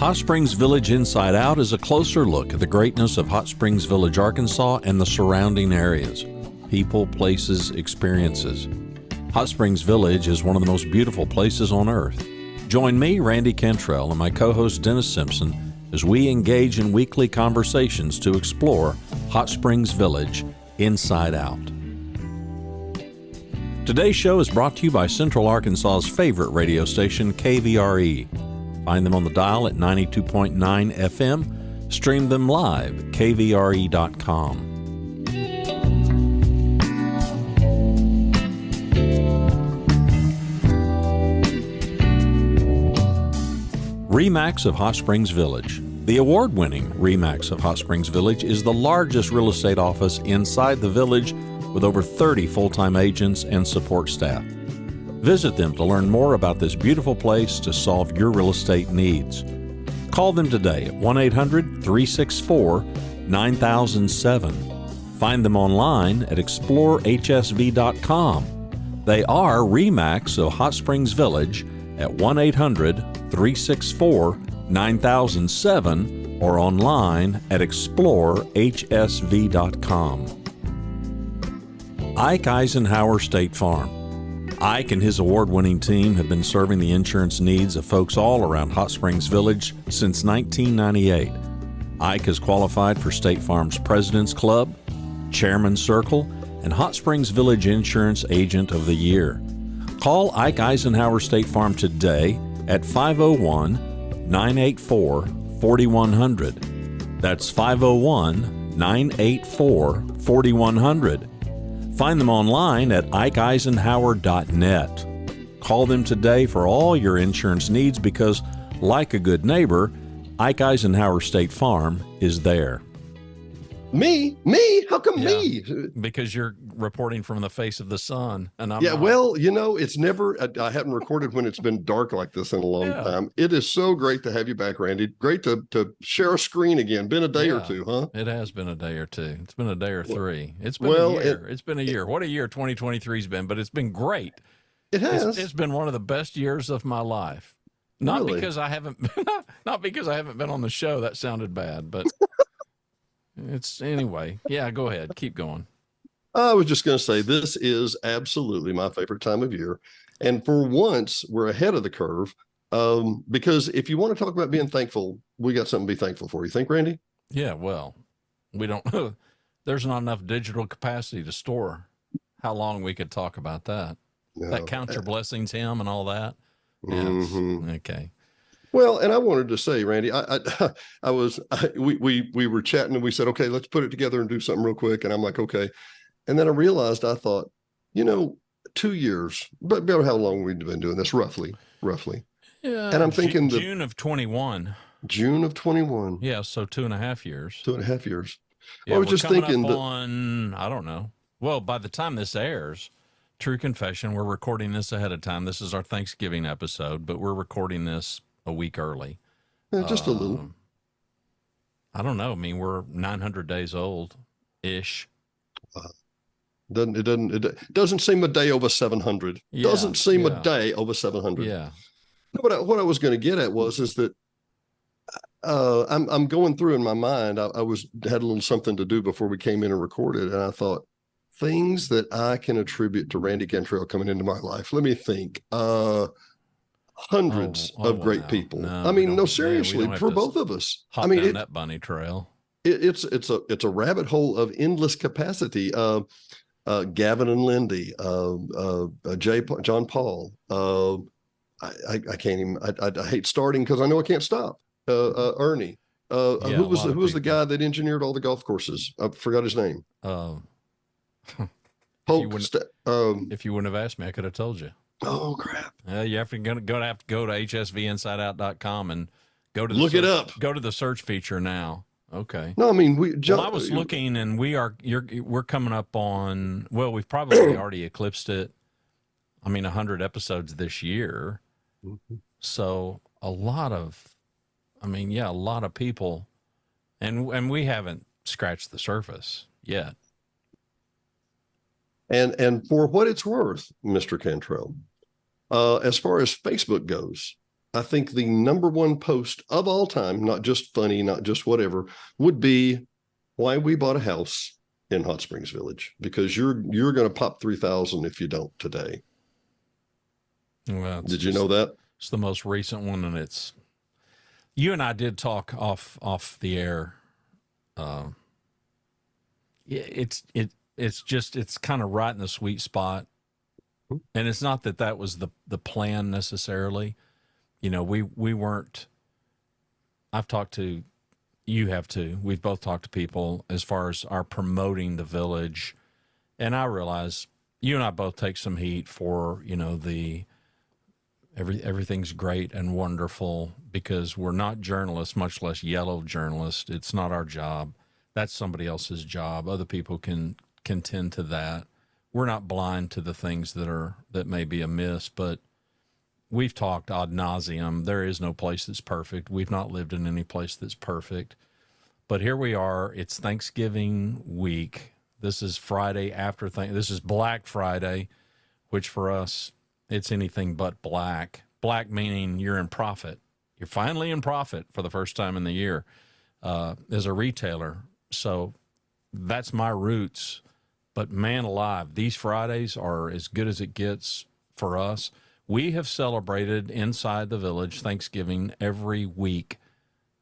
Hot Springs Village Inside Out is a closer look at the greatness of Hot Springs Village, Arkansas and the surrounding areas. People, places, experiences. Hot Springs Village is one of the most beautiful places on earth. Join me, Randy Cantrell, and my co-host Dennis Simpson as we engage in weekly conversations to explore Hot Springs Village Inside Out. Today's show is brought to you by Central Arkansas's favorite radio station, KVRE. Find them on the dial at 92.9 FM. Stream them live at kvre.com. RE/MAX of Hot Springs Village. The award-winning RE/MAX of Hot Springs Village is the largest real estate office inside the village with over 30 full-time agents and support staff. Visit them to learn more about this beautiful place to solve your real estate needs. Call them today at 1-800-364-9007. Find them online at explorehsv.com. They are RE/MAX of Hot Springs Village at 1-800-364-9007 or online at explorehsv.com. Ike Eisenhower State Farm. Ike and his award-winning team have been serving the insurance needs of folks all around Hot Springs Village since 1998. Ike has qualified for State Farm's President's Club, Chairman's Circle, and Hot Springs Village Insurance Agent of the Year. Call Ike Eisenhower State Farm today at 501-984-4100. That's 501-984-4100. Find them online at ikeeisenhower.net. Call them today for all your insurance needs because, like a good neighbor, Ike Eisenhower State Farm is there. Me? How come me? Because you're reporting from the face of the sun, and I'm not. Well, it's never. I haven't recorded when it's been dark like this in a long time. It is so great to have you back, Randy. Great to share a screen again. Been a day or two, huh? It has been a day or two. It's been a day or three. It's been a year. It's been a year. What a year 2023's been, but it's been great. It has. It's been one of the best years of my life. Not Really? because I haven't been on the show. That sounded bad, but. It's anyway. Yeah, go ahead. Keep going. I was just going to say this is absolutely my favorite time of year. And for once, we're ahead of the curve because if you want to talk about being thankful, we got something to be thankful for. You think, Randy? Yeah, well, we don't there's not enough digital capacity to store how long we could talk about that. No. That count your blessings hymn and all that. Mm-hmm. Yeah. Okay. Well, and I wanted to say, Randy, we were chatting and we said, okay, let's put it together and do something real quick. And I'm like, okay. And then I realized, I thought, 2 years, but about how long we've been doing this, roughly. Yeah. And I'm thinking June of 21. June of 21. Yeah. So 2.5 years. 2.5 years. Yeah, I was just thinking I don't know. Well, by the time this airs, true confession, we're recording this ahead of time. This is our Thanksgiving episode, but we're recording this a week early. Just a little. I don't know. I mean, we're 900 days old ish. It doesn't seem a day over 700. Doesn't seem a day over 700. Yeah. No, but what I was going to get at is that I'm going through in my mind. I had a little something to do before we came in and recorded, and I thought things that I can attribute to Randy Cantrell coming into my life. Let me think. Hundreds of great people. No, seriously, for both of us. Hop down that bunny trail. It's a rabbit hole of endless capacity. Gavin and Lindy, John Paul. I can't even. I hate starting because I know I can't stop. Ernie. Who was the guy that engineered all the golf courses? I forgot his name. If you wouldn't have asked me, I could have told you. Oh crap! You have to go to hsvinsideout.com and go to look it up. Go to the search feature now. Okay. No, I mean I was looking, and we're coming up on. Well, we've probably already eclipsed it. 100 episodes this year. Mm-hmm. So a lot of people, and we haven't scratched the surface yet. And for what it's worth, Mr. Cantrell, as far as Facebook goes, I think the number one post of all time, not just funny, not just whatever, would be why we bought a house in Hot Springs Village, because you're going to pop 3,000 if you don't today. Well, did you know that? It's the most recent one, and it's, you and I did talk off the air. It's kind of right in the sweet spot, and it's not that was the plan necessarily. You know, we weren't. I've talked to, you have too. We've both talked to people as far as our promoting the village, and I realize you and I both take some heat for, you know, everything's great and wonderful, because we're not journalists, much less yellow journalists. It's not our job. That's somebody else's job. Other people can tend to that. We're not blind to the things that may be amiss, but we've talked ad nauseum. There is no place that's perfect. We've not lived in any place that's perfect. But here we are. It's Thanksgiving week. This is Friday after this is Black Friday, which for us, it's anything but black. Black meaning you're in profit. You're finally in profit for the first time in the year as a retailer. So that's my roots. But man alive, these Fridays are as good as it gets for us. We have celebrated inside the village Thanksgiving every week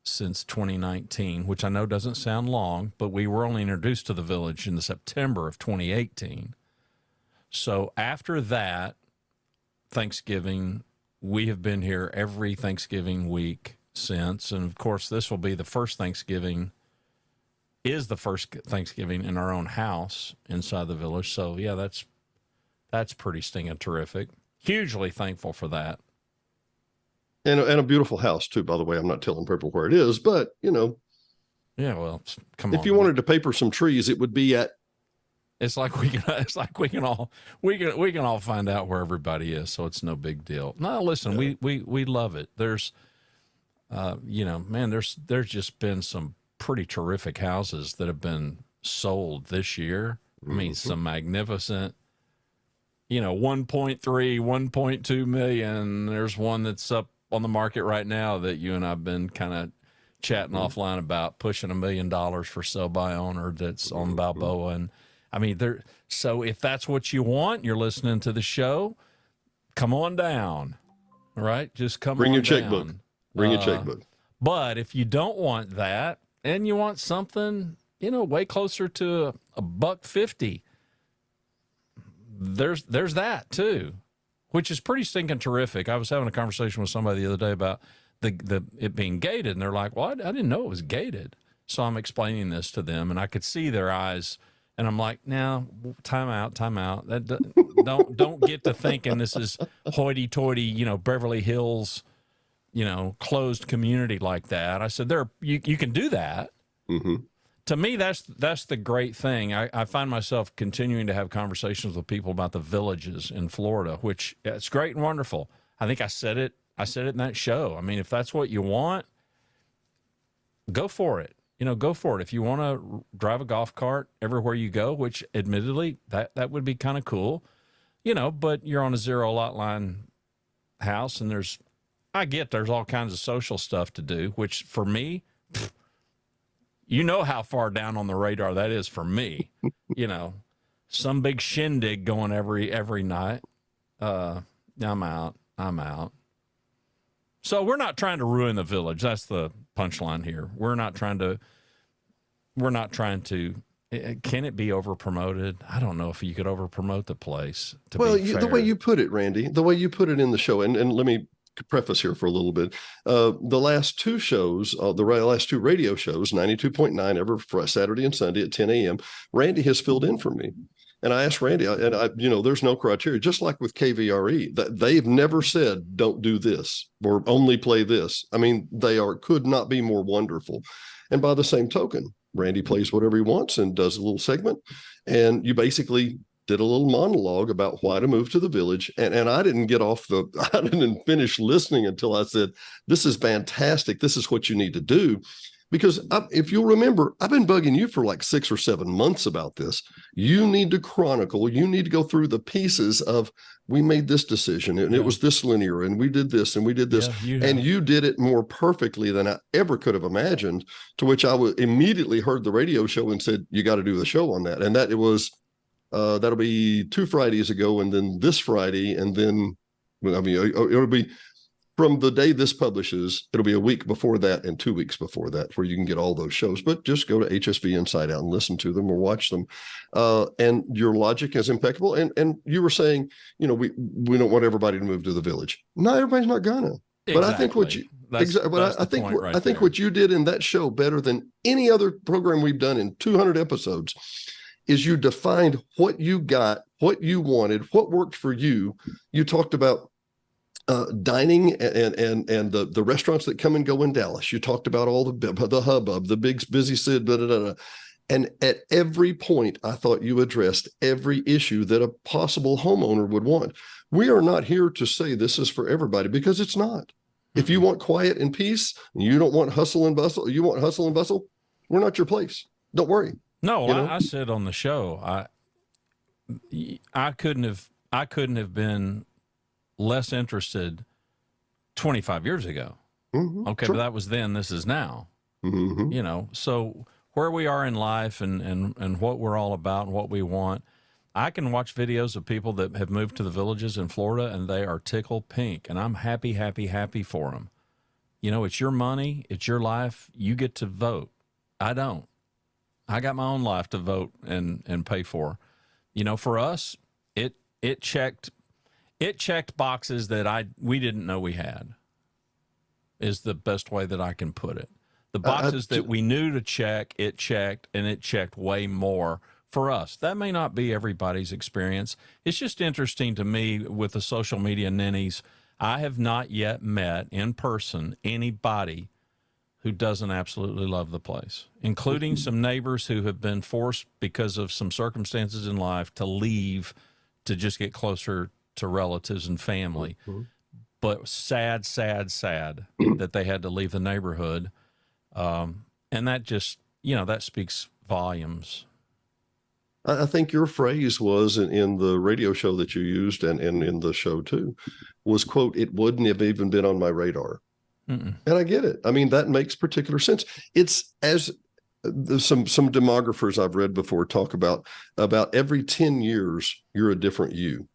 since 2019, which I know doesn't sound long, but we were only introduced to the village in the September of 2018. So after that Thanksgiving, we have been here every Thanksgiving week since. And of course, this will be the first Thanksgiving in our own house inside the village. So yeah, that's pretty stinging terrific. Hugely thankful for that. And a beautiful house too, by the way. I'm not telling people where it is, but you know. Yeah, well, come on. If you wanted to paper some trees, it would be at. It's like we can all find out where everybody is, so it's no big deal. No, listen, yeah. we love it. There's, you know, man, there's just been some pretty terrific houses that have been sold this year. I mean, some magnificent, you know, 1.3, 1.2 million. There's one that's up on the market right now that you and I've been kind of chatting offline about, pushing $1 million for sale by owner that's on Balboa. And I mean, so if that's what you want, you're listening to the show, come on down. All right. Just bring your checkbook. Bring your checkbook. But if you don't want that and you want something, you know, way closer to a $150, there's that too, which is pretty stinking terrific. I was having a conversation with somebody the other day about it being gated, and they're like, well, I didn't know it was gated. So I'm explaining this to them, and I could see their eyes, and I'm like, now, time out. Don't get to thinking this is hoity-toity, you know, Beverly Hills, you know, closed community like that. I said, you can do that. Mm-hmm. To me, that's the great thing. I find myself continuing to have conversations with people about the villages in Florida, which it's great and wonderful. I think I said it in that show. I mean, if that's what you want, go for it. You know, go for it. If you want to drive a golf cart everywhere you go, which admittedly that would be kind of cool, you know, but you're on a zero lot line house, and there's all kinds of social stuff to do, which for me, you know how far down on the radar that is for me. You know, some big shindig going every night. I'm out. So we're not trying to ruin the village. That's the punchline here. We're not trying to, can it be over promoted? I don't know if you could over promote the place. The way you put it, Randy, the way you put it in the show, and let me preface here for a little bit. The last two shows, the last two radio shows, 92.9 every Saturday and Sunday at 10 a.m., Randy has filled in for me. And I asked Randy, and you know, there's no criteria, just like with KVRE, that they've never said, don't do this or only play this. I mean, could not be more wonderful. And by the same token, Randy plays whatever he wants and does a little segment. And you basically did a little monologue about why to move to the village. And I didn't I didn't finish listening until I said, this is fantastic. This is what you need to do. Because if you'll remember, I've been bugging you for like 6 or 7 months about this. You need to chronicle. You need to go through the pieces of we made this decision and it was this linear and we did this and we did this. And you did it more perfectly than I ever could have imagined, to which I immediately heard the radio show and said, you got to do the show on that. And that it was, that'll be 2 Fridays ago. And then this Friday. And then, I mean, it'll be from the day this publishes, it'll be a week before that and 2 weeks before that where you can get all those shows. But just go to HSV Inside Out and listen to them or watch them. And your logic is impeccable. And you were saying, you know, we don't want everybody to move to the village. Not everybody's not gonna. Exactly. But I think what you I think what you did in that show better than any other program we've done in 200 episodes is you defined what you got, what you wanted, what worked for you. You talked about dining and the restaurants that come and go in Dallas. You talked about all the hubbub, the big busy city, and at every point, I thought you addressed every issue that a possible homeowner would want. We are not here to say this is for everybody, because it's not. If you want quiet and peace, and you don't want hustle and bustle, you want hustle and bustle, we're not your place. Don't worry. No, I said on the show, I couldn't have been less interested 25 years ago. Okay, sure. But that was then, this is now. You know, so where we are in life and what we're all about and what we want, I can watch videos of people that have moved to the villages in Florida and they are tickled pink, and I'm happy for them. You know, it's your money, it's your life, you get to vote. I don't. I got my own life to vote and pay for. You know, for us, it checked boxes that we didn't know we had, is the best way that I can put it. The boxes that we knew to check, it checked, and it checked way more for us. That may not be everybody's experience. It's just interesting to me with the social media ninnies. I have not yet met in person anybody who doesn't absolutely love the place, including some neighbors who have been forced because of some circumstances in life to leave to just get closer to relatives and family. But sad that they had to leave the neighborhood. And that just, you know, that speaks volumes. I think your phrase was in the radio show that you used and in the show too, was, quote, it wouldn't have even been on my radar. And I get it. I mean, that makes particular sense. It's as some demographers I've read before talk about every 10 years, you're a different you.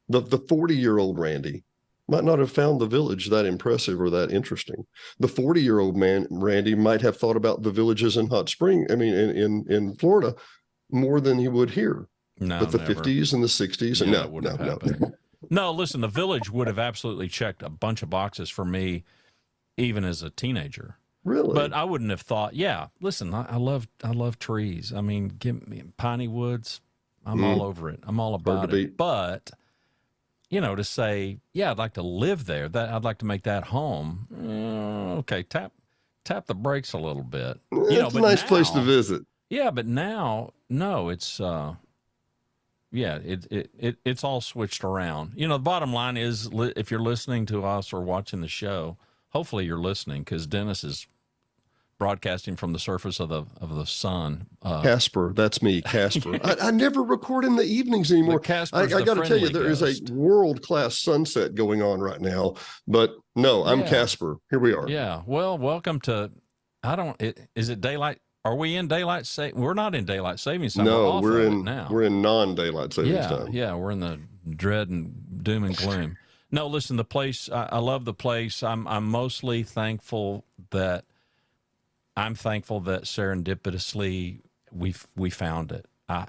The 40-year-old Randy might not have found the village that impressive or that interesting. The 40-year-old man, Randy, might have thought about the villages in Hot Spring, I mean, in Florida, more than he would here. No, but the never. 50s and the 60s, and no. No, listen, the village would have absolutely checked a bunch of boxes for me, even as a teenager. Really? But I wouldn't have thought, yeah, listen, I love trees. I mean, give me piney woods. I'm all over it. I'm all about it. But, you know, to say, yeah, I'd like to live there, that I'd like to make that home. Okay, tap the brakes a little bit. You know, it's a nice place to visit. Yeah, but now, no, it's it's all switched around. You know, the bottom line is, if you're listening to us or watching the show, hopefully you're listening, because Dennis is broadcasting from the surface of the sun. Casper, that's me, Casper. I never record in the evenings anymore. I got to tell you, there is a world-class sunset going on right now. But no, I'm Casper. Here we are. Yeah. Well, welcome to. Is it daylight? Are we in daylight saving? We're not in daylight savings time. No, we're in now. We're in non-daylight savings time. Yeah, we're in the dread and doom and gloom. No, listen, the place. I love the place. I'm mostly thankful that. I'm thankful that serendipitously we found it.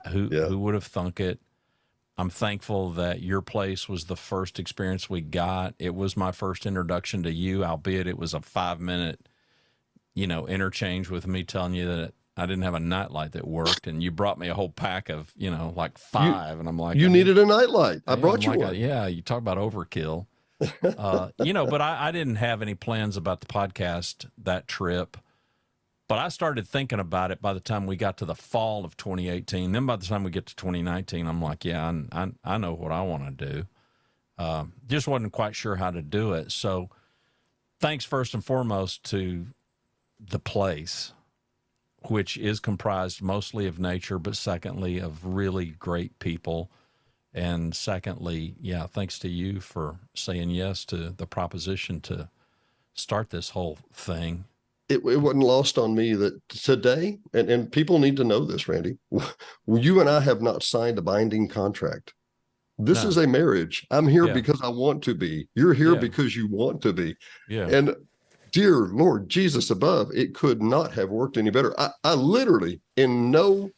Who would have thunk it? I'm thankful that your place was the first experience we got. It was my first introduction to you, albeit it was a 5-minute, interchange with me telling you that I didn't have a nightlight that worked, and you brought me a whole pack of, like 5, and I'm like, you needed a nightlight. I brought you one. You talk about overkill. But I didn't have any plans about the podcast that trip. But I started thinking about it by the time we got to the fall of 2018. Then by the time we get to 2019, I'm like, yeah, I know what I want to do. Just wasn't quite sure how to do it. So thanks first and foremost to the place, which is comprised mostly of nature, but secondly of really great people And secondly, yeah, thanks to you for saying yes to the proposition to start this whole thing. It wasn't lost on me that today, and people need to know this, Randy, you and I have not signed a binding contract. This is a marriage. I'm here because I want to be. You're here because you want to be. Yeah. And dear Lord Jesus above, it could not have worked any better. I literally, in no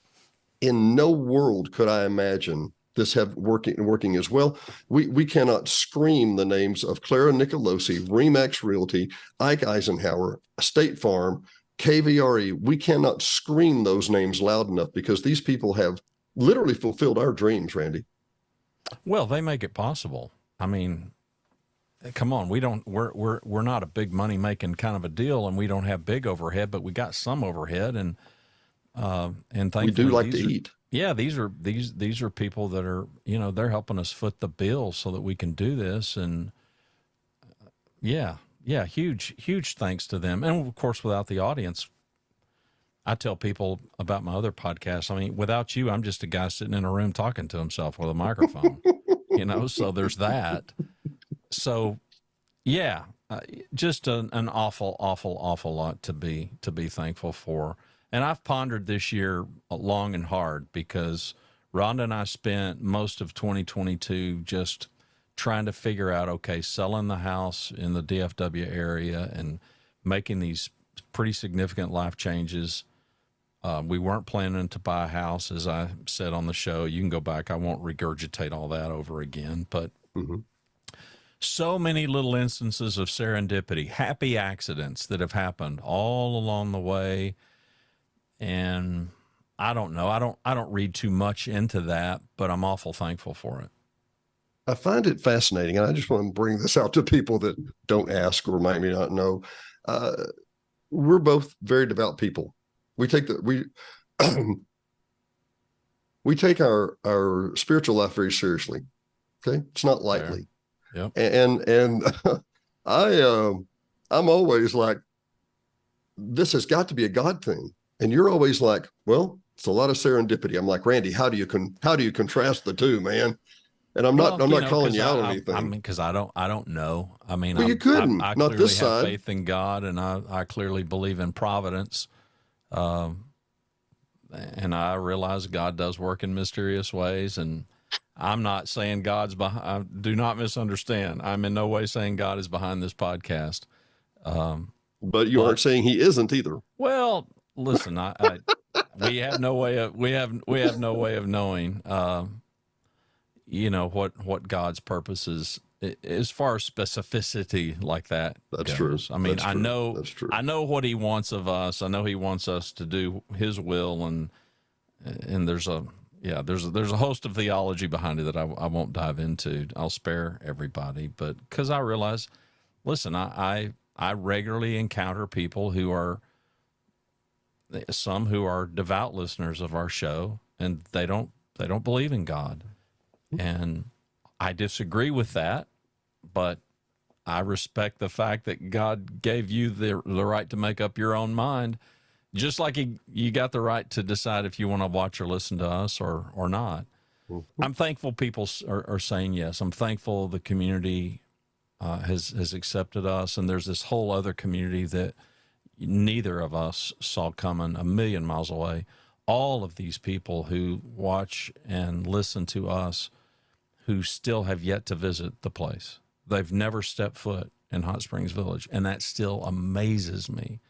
world could I imagine this have working as well. We cannot scream the names of Clara Nicolosi, Remax Realty, Ike Eisenhower, State Farm, KVRE. We cannot scream those names loud enough because these people have literally fulfilled our dreams, Randy. Well, they make it possible. I mean, come on, we're not a big money making kind of a deal, and we don't have big overhead, but we got some overhead, and thankfully we do like to eat. Yeah, these are people that are, they're helping us foot the bill so that we can do this, and yeah, huge thanks to them. And of course, without the audience, I tell people about my other podcasts. I mean, without you, I'm just a guy sitting in a room talking to himself with a microphone, so there's that. So yeah, just an awful lot to be thankful for. And I've pondered this year long and hard because Rhonda and I spent most of 2022 just trying to figure out, okay, selling the house in the DFW area and making these pretty significant life changes. We weren't planning to buy a house, as I said on the show. You can go back. I won't regurgitate all that over again. But so many little instances of serendipity, happy accidents that have happened all along the way. And I don't know. I don't read too much into that, but I'm awful thankful for it. I find it fascinating, and I just want to bring this out to people that don't ask or might not know. We're both very devout people. We take we take our spiritual life very seriously. Okay, it's not lightly. Yep. And I'm always like, this has got to be a God thing. And you're always like, well, it's a lot of serendipity. I'm like, Randy, how do you contrast the two, man? And I'm not calling you out on anything. I mean, because I don't know. I mean, well, you couldn't. I not clearly this have side. faith in God, and I clearly believe in providence. And I realize God does work in mysterious ways. And I'm not saying God's behind. Do not misunderstand. I'm in no way saying God is behind this podcast. But you aren't saying He isn't either. Well, listen, we have no way of knowing, what God's purpose is as far as specificity like that. That's goes. true. I mean, That's true. I know what He wants of us. I know He wants us to do His will, and there's a host of theology behind it that I won't dive into. I'll spare everybody, but because I realize, listen, I regularly encounter people who are devout listeners of our show, and they don't believe in God. And I disagree with that, but I respect the fact that God gave you the right to make up your own mind, just like you got the right to decide if you want to watch or listen to us or not. I'm thankful people are saying yes. I'm thankful the community has accepted us, and there's this whole other community that neither of us saw coming a million miles away. All of these people who watch and listen to us who still have yet to visit the place. They've never stepped foot in Hot Springs Village, and that still amazes me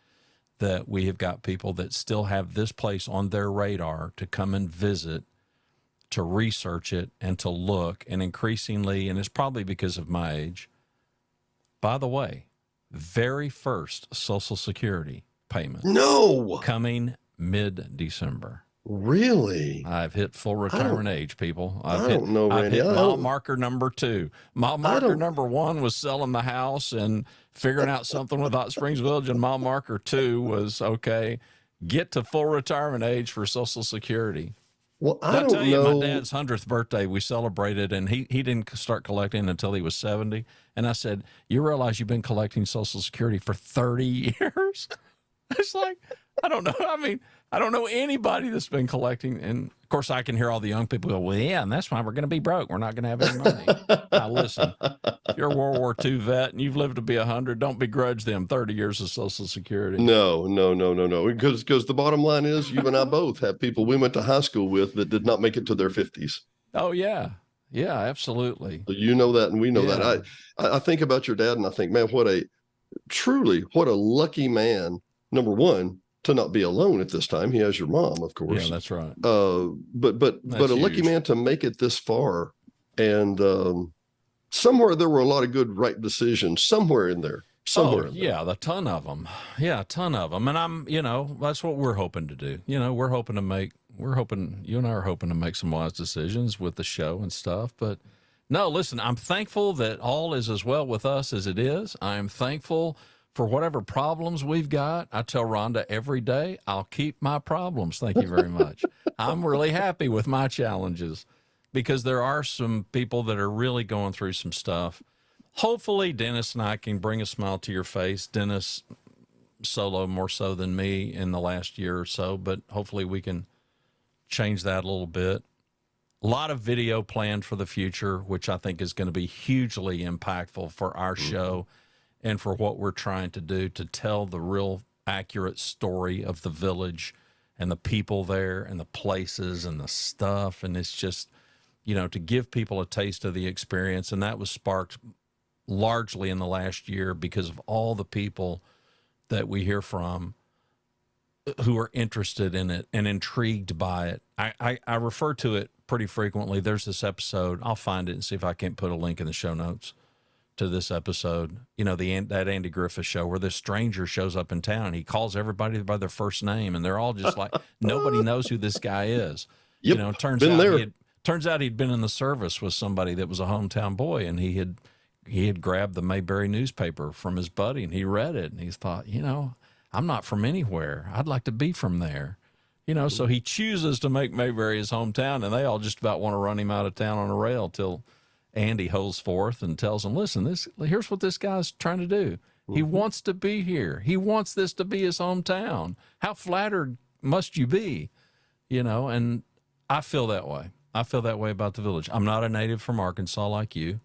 that we have got people that still have this place on their radar to come and visit, to research it, and to look. And increasingly, and it's probably because of my age, by the way, very first Social Security payment. No. Coming mid-December. Really? I've hit full retirement age, people. I don't know, Randy. I've hit mile marker number 2. Mile marker number 1 was selling the house and figuring out something with Hot Springs Village, and mile marker 2 was, okay, get to full retirement age for Social Security. Well, I'll tell you, my dad's 100th birthday, we celebrated, and he didn't start collecting until he was 70. And I said, you realize you've been collecting Social Security for 30 years? It's like, I don't know. I mean, I don't know anybody that's been collecting. And of course, I can hear all the young people go, well, yeah, and that's why we're going to be broke. We're not going to have any money. Now, listen, if you're a World War II vet and you've lived to be 100, don't begrudge them 30 years of Social Security. No. Because the bottom line is, you and I both have people we went to high school with that did not make it to their 50s. Oh, yeah. Yeah, absolutely. So you know that, and we know Yeah. that. I think about your dad, and I think, man, what a lucky man. Number one, to not be alone at this time. He has your mom, of course. Yeah, that's right. But a lucky huge. man to make it this far. And somewhere there were a lot of good right decisions somewhere in there. Yeah, a ton of them. Yeah, a ton of them. And I'm, that's what we're hoping to do. You and I are hoping to make some wise decisions with the show and stuff. But no, listen, I'm thankful that all is as well with us as it is. I am thankful for whatever problems we've got. I tell Rhonda every day, I'll keep my problems. Thank you very much. I'm really happy with my challenges because there are some people that are really going through some stuff. Hopefully, Dennis and I can bring a smile to your face. Dennis solo more so than me in the last year or so, but hopefully we can change that a little bit. A lot of video planned for the future, which I think is going to be hugely impactful for our show and for what we're trying to do to tell the real accurate story of the village and the people there and the places and the stuff. And it's just, to give people a taste of the experience. And that was sparked largely in the last year because of all the people that we hear from who are interested in it and intrigued by it. I refer to it pretty frequently. There's this episode. I'll find it and see if I can't put a link in the show notes to this episode. That Andy Griffith show where this stranger shows up in town and he calls everybody by their first name and they're all just like, nobody knows who this guy is. Yep, turns out he'd been in the service with somebody that was a hometown boy, and he had grabbed the Mayberry newspaper from his buddy and he read it and he thought, I'm not from anywhere. I'd like to be from there. So he chooses to make Mayberry his hometown, and they all just about want to run him out of town on a rail till Andy holds forth and tells him, listen, here's what this guy's trying to do. He wants to be here. He wants this to be his hometown. How flattered must you be? And I feel that way. I feel that way about the village. I'm not a native from Arkansas like you,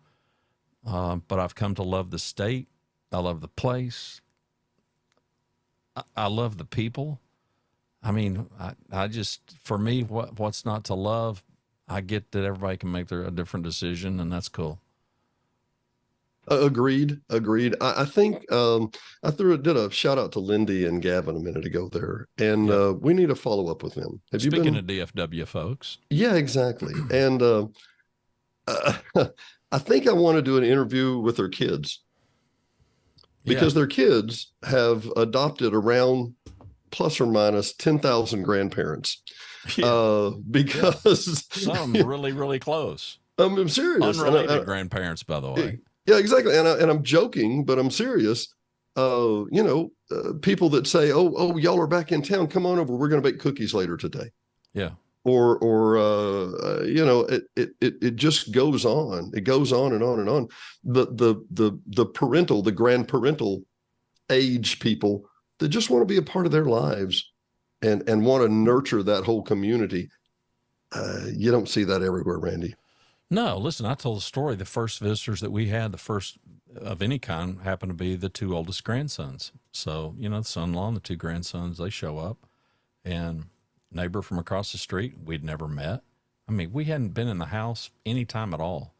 but I've come to love the state. I love the place. I love the people. I mean, I just, for me, what's not to love? I get that everybody can make a different decision, and that's cool. Agreed. I think I did a shout out to Lindy and Gavin a minute ago there, and we need to follow up with them. Speaking of DFW folks. Yeah, exactly. And I think I want to do an interview with their kids because their kids have adopted around plus or minus 10,000 grandparents. Because some really, really close. I'm serious. Unrelated grandparents, by the way. Yeah, exactly. And I'm joking, but I'm serious. People that say, "Oh, y'all are back in town. Come on over. We're going to bake cookies later today." Yeah. Or it just goes on. It goes on and on and on. The grandparental age people that just want to be a part of their lives and want to nurture that whole community. You don't see that everywhere, Randy. No, listen, I told the story. The first visitors that we had, the first of any kind, happened to be the two oldest grandsons. So, the son-in-law and the two grandsons, they show up. And neighbor from across the street, we'd never met. I mean, we hadn't been in the house any time at all.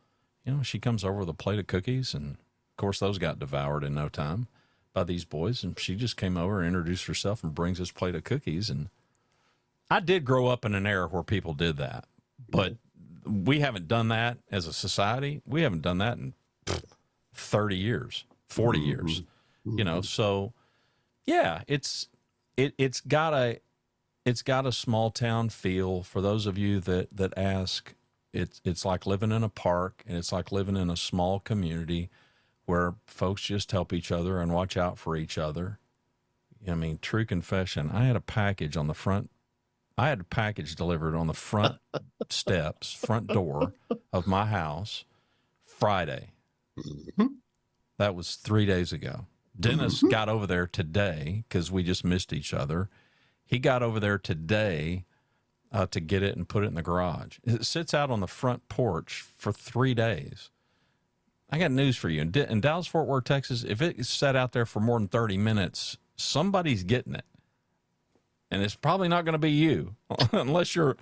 She comes over with a plate of cookies, and, of course, those got devoured in no time by these boys. And she just came over and introduced herself and brings us a plate of cookies. And I did grow up in an era where people did that. But we haven't done that as a society. We haven't done that in 30 years, 40 years, so yeah, it's got a small town feel. For those of you that ask, it's like living in a park, and it's like living in a small community where folks just help each other and watch out for each other. I mean, true confession. I had a package delivered on the front front door of my house Friday. That was 3 days ago. Dennis got over there today because we just missed each other. He got over there today to get it and put it in the garage. It sits out on the front porch for 3 days. I got news for you. In Dallas-Fort Worth, Texas, if it sat out there for more than 30 minutes, somebody's getting it. And it's probably not going to be you unless you're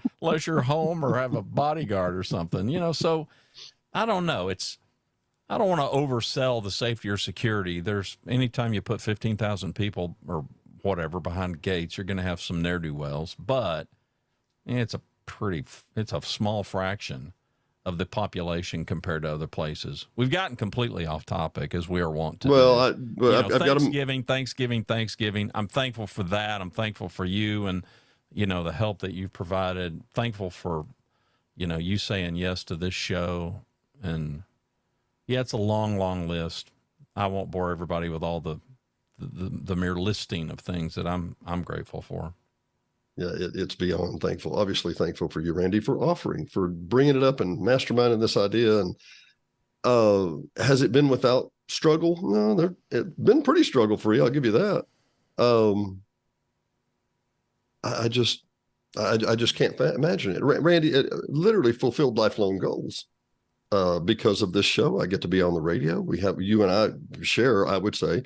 home or have a bodyguard or something, you know. So I don't know. I don't want to oversell the safety or security. There's anytime you put 15,000 people or whatever behind gates, you're going to have some ne'er-do-wells, but it's a small fraction of the population compared to other places. We've gotten completely off topic, as we are wont to do. I've got Thanksgiving. I'm thankful for that. I'm thankful for you and, you know, the help that you've provided. Thankful for, you know, you saying yes to this show. And yeah, it's a long, long list. I won't bore everybody with all the mere listing of things that I'm grateful for. Yeah, it's beyond thankful. Obviously thankful for you, Randy, for bringing it up and masterminding this idea. And has it been without struggle? No, it's been pretty struggle free. I'll give you that. I just can't imagine it. Randy, it literally fulfilled lifelong goals because of this show. I get to be on the radio. You and I share, I would say,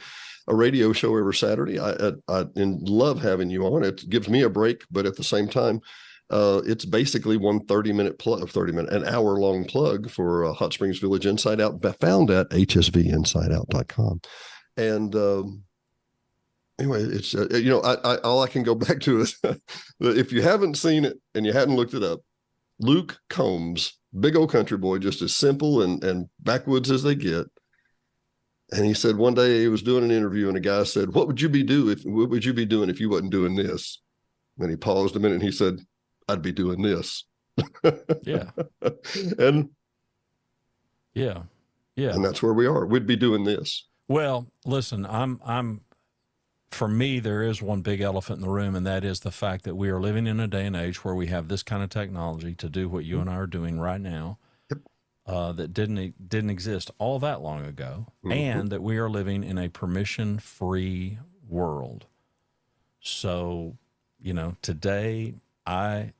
a radio show every Saturday. I love having you on. It gives me a break, but at the same time, it's basically an hour-long plug for Hot Springs Village Inside Out, found at hsvinsideout.com. And anyway, it's all I can go back to is if you haven't seen it and you hadn't looked it up, Luke Combs, big old country boy, just as simple and backwoods as they get. And he said one day he was doing an interview and a guy said, what would you be doing if you wasn't doing this? And he paused a minute and he said, I'd be doing this. Yeah. And yeah. And that's where we are. We'd be doing this. Well, listen, for me, there is one big elephant in the room, and that is the fact that we are living in a day and age where we have this kind of technology to do what you and I are doing right now. That didn't exist all that long ago, and that we are living in a permission-free world. So, you know, today I'm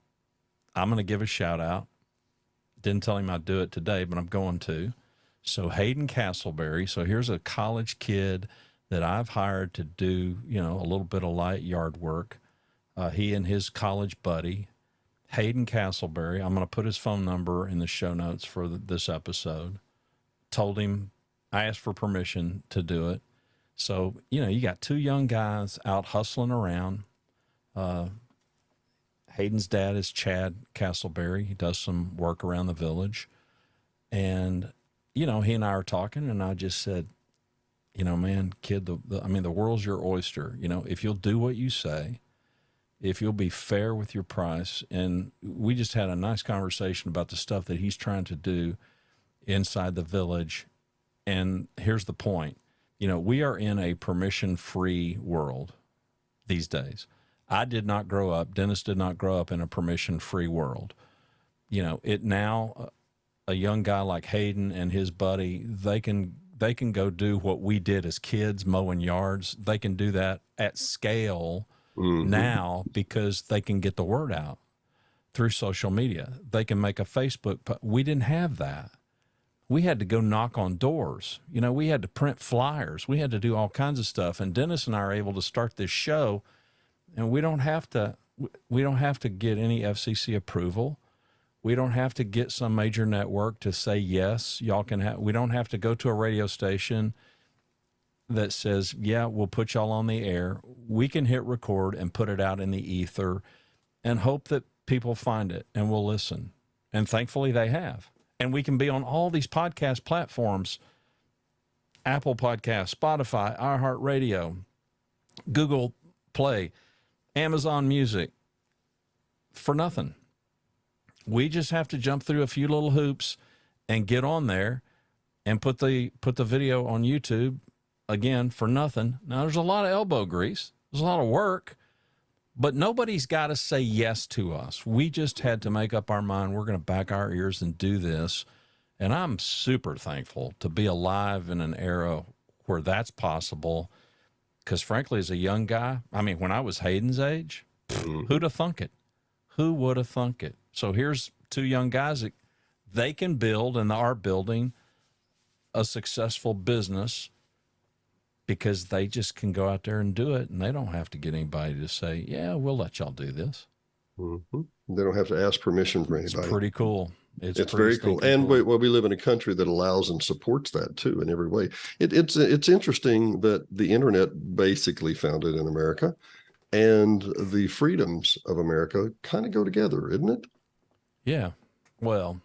going to give a shout out. Didn't tell him I'd do it today, but I'm going to. So Hayden Castleberry. So here's a college kid that I've hired to do, you know, a little bit of light yard work. He and his college buddy, Hayden Castleberry. I'm going to put his phone number in the show notes for this episode. Told him, I asked for permission to do it. So, you know, you got two young guys out hustling around. Hayden's dad is Chad Castleberry. He does some work around the village. And, you know, he and I are talking, and I just said, you know, man, kid, the world's your oyster. You know, if you'll do what you say, if you'll be fair with your price. And we just had a nice conversation about the stuff that he's trying to do inside the village. And here's the point. You know, we are in a permission-free world these days. I did not grow up, Dennis did not grow up in a permission-free world. You know, a young guy like Hayden and his buddy, they can go do what we did as kids, mowing yards. They can do that at scale now because they can get the word out through social media. They can make a Facebook post. We didn't have that. We had to go knock on doors. You know, we had to print flyers. We had to do all kinds of stuff. And Dennis and I are able to start this show, and we don't have to get any FCC approval. We don't have to get some major network to say, yes, y'all can have. We don't have to go to a radio station that says, yeah, we'll put y'all on the air. We can hit record and put it out in the ether and hope that people find it and will listen. And thankfully they have. And we can be on all these podcast platforms, Apple Podcasts, Spotify, iHeartRadio, Google Play, Amazon Music, for nothing. We just have to jump through a few little hoops and get on there and put the video on YouTube, again, for nothing. Now, there's a lot of elbow grease. There's a lot of work, but nobody's got to say yes to us. We just had to make up our mind. We're going to back our ears and do this. And I'm super thankful to be alive in an era where that's possible. Because frankly, as a young guy, I mean, when I was Hayden's age, who'd have thunk it? Who would have thunk it? So here's two young guys that they can build and are building a successful business because they just can go out there and do it, and they don't have to get anybody to say, yeah, we'll let y'all do this. Mm-hmm. They don't have to ask permission from anybody. It's pretty cool. It's very cool. And cool. we live in a country that allows and supports that too in every way. It's interesting that the internet basically founded in America and the freedoms of America kind of go together, isn't it? Yeah. Well,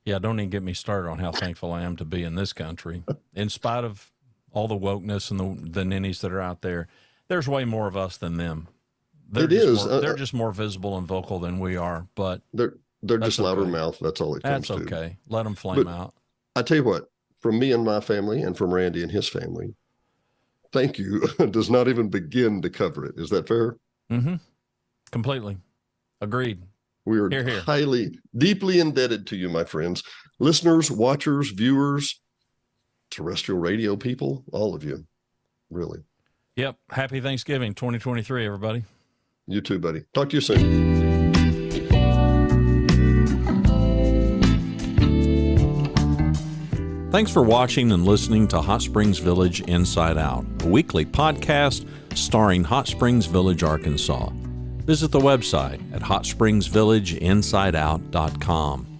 yeah, don't even get me started on how thankful I am to be in this country. In spite of all the wokeness and the ninnies that are out there, there's way more of us than them. They're just more visible and vocal than we are, but they're just louder mouth. That's all it comes to. That's okay. Let them flame out. I tell you what, from me and my family and from Randy and his family, thank you does not even begin to cover it. Is that fair? Mm-hmm. Completely. Agreed. We are highly, deeply indebted to you, my friends, listeners, watchers, viewers, terrestrial radio people, all of you, really. Yep. Happy Thanksgiving 2023, everybody. You too, buddy. Talk to you soon. Thanks for watching and listening to Hot Springs Village Inside Out, a weekly podcast starring Hot Springs Village, Arkansas. Visit the website at hotspringsvillageinsideout.com.